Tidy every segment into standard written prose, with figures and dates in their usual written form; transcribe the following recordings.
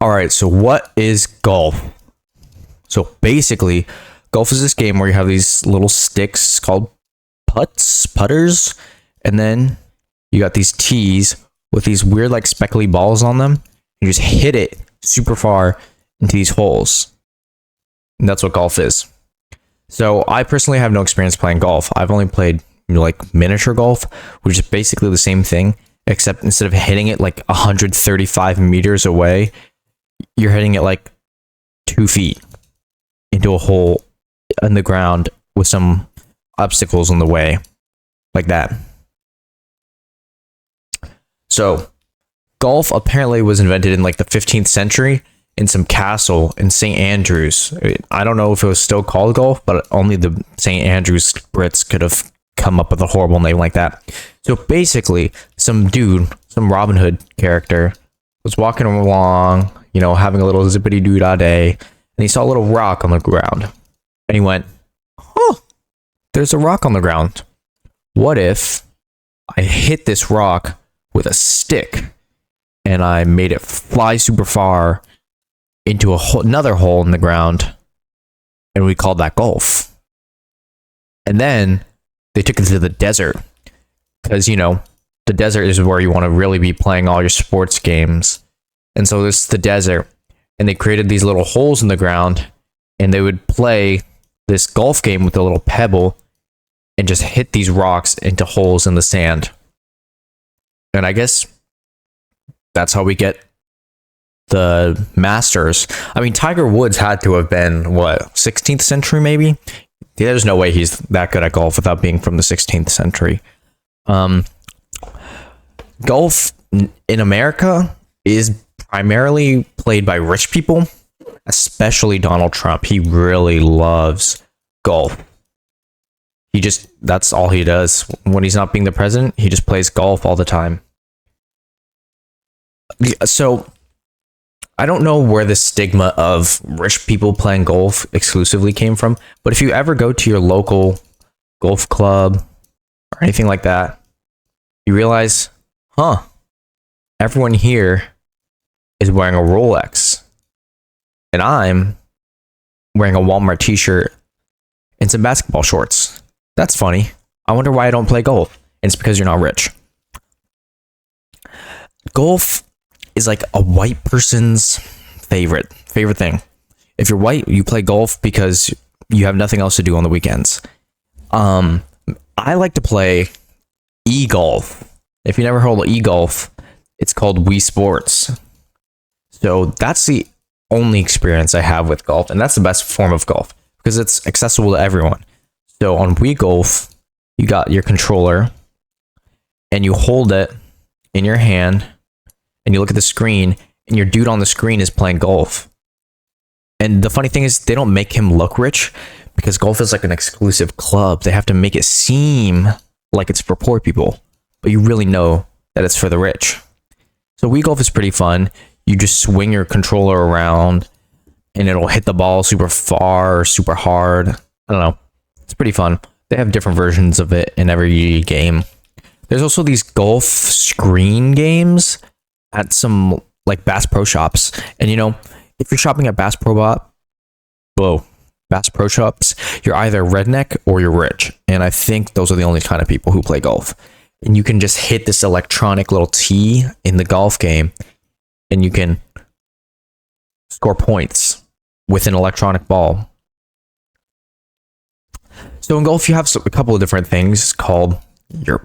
All right, so what is golf? So basically, golf is this game where you have these little sticks called putters, and then you got these tees with these weird like speckly balls on them. You just hit it super far into these holes. And that's what golf is. So I personally have no experience playing golf. I've only played like miniature golf, which is basically the same thing, except instead of hitting it like 135 meters away, you're hitting it like 2 feet into a hole in the ground with some obstacles in the way, like that. So golf apparently was invented in like the 15th century in some castle in St. Andrews. I don't know if it was still called golf, but only the St. Andrews Brits could have come up with a horrible name like that. So basically, some dude, some Robin Hood character, was walking along, having a little zippity doo dah day, and he saw a little rock on the ground. And he went, "Huh, there's a rock on the ground. What if I hit this rock with a stick and I made it fly super far into another hole in the ground, and we called that golf?" And then they took it to the desert, because the desert is where you want to really be playing all your sports games. And so this is the desert, and they created these little holes in the ground, and they would play this golf game with a little pebble and just hit these rocks into holes in the sand. And I guess that's how we get the Masters. I mean, Tiger Woods had to have been, 16th century maybe? There's no way he's that good at golf without being from the 16th century. Golf in America is primarily played by rich people, especially Donald Trump. He really loves golf. That's all he does. When he's not being the president, he just plays golf all the time. So I don't know where the stigma of rich people playing golf exclusively came from, but if you ever go to your local golf club or anything like that, you realize, everyone here is wearing a Rolex, and I'm wearing a Walmart t-shirt and some basketball shorts. That's funny. I wonder why I don't play golf. And it's because you're not rich. Golf is like a white person's favorite thing. If you're white, you play golf because you have nothing else to do on the weekends. I like to play e-golf. If you never heard of e-golf, it's called Wii Sports. So that's the only experience I have with golf, and that's the best form of golf because it's accessible to everyone. So on Wii Golf, you got your controller and you hold it in your hand and you look at the screen, and your dude on the screen is playing golf. And the funny thing is, they don't make him look rich because golf is like an exclusive club. They have to make it seem like it's for poor people, but you really know that it's for the rich. So Wii Golf is pretty fun. You just swing your controller around and it'll hit the ball super far or super hard. I don't know. It's pretty fun. They have different versions of it in every game. There's also these golf screen games at some like Bass Pro Shops. And if you're shopping at Bass Pro Shops, you're either redneck or you're rich. And I think those are the only kind of people who play golf. And you can just hit this electronic little tee in the golf game, and you can score points with an electronic ball. So in golf, you have a couple of different things called your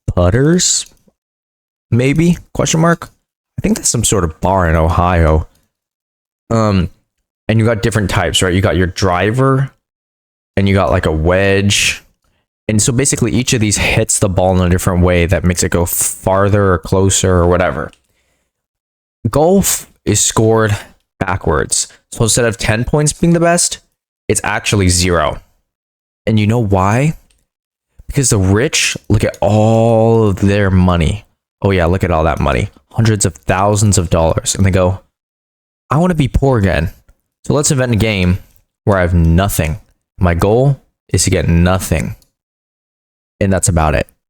putters, maybe, question mark. I think that's some sort of bar in Ohio. And you got different types, right? You got your driver, and you got like a wedge. And so basically each of these hits the ball in a different way that makes it go farther or closer or whatever. Golf is scored backwards. So instead of 10 points being the best, it's actually 0. And you know why? Because the rich look at all of their money. Oh yeah, look at all that money. Hundreds of thousands of dollars. And they go, I want to be poor again. So let's invent a game where I have nothing. My goal is to get nothing. And that's about it.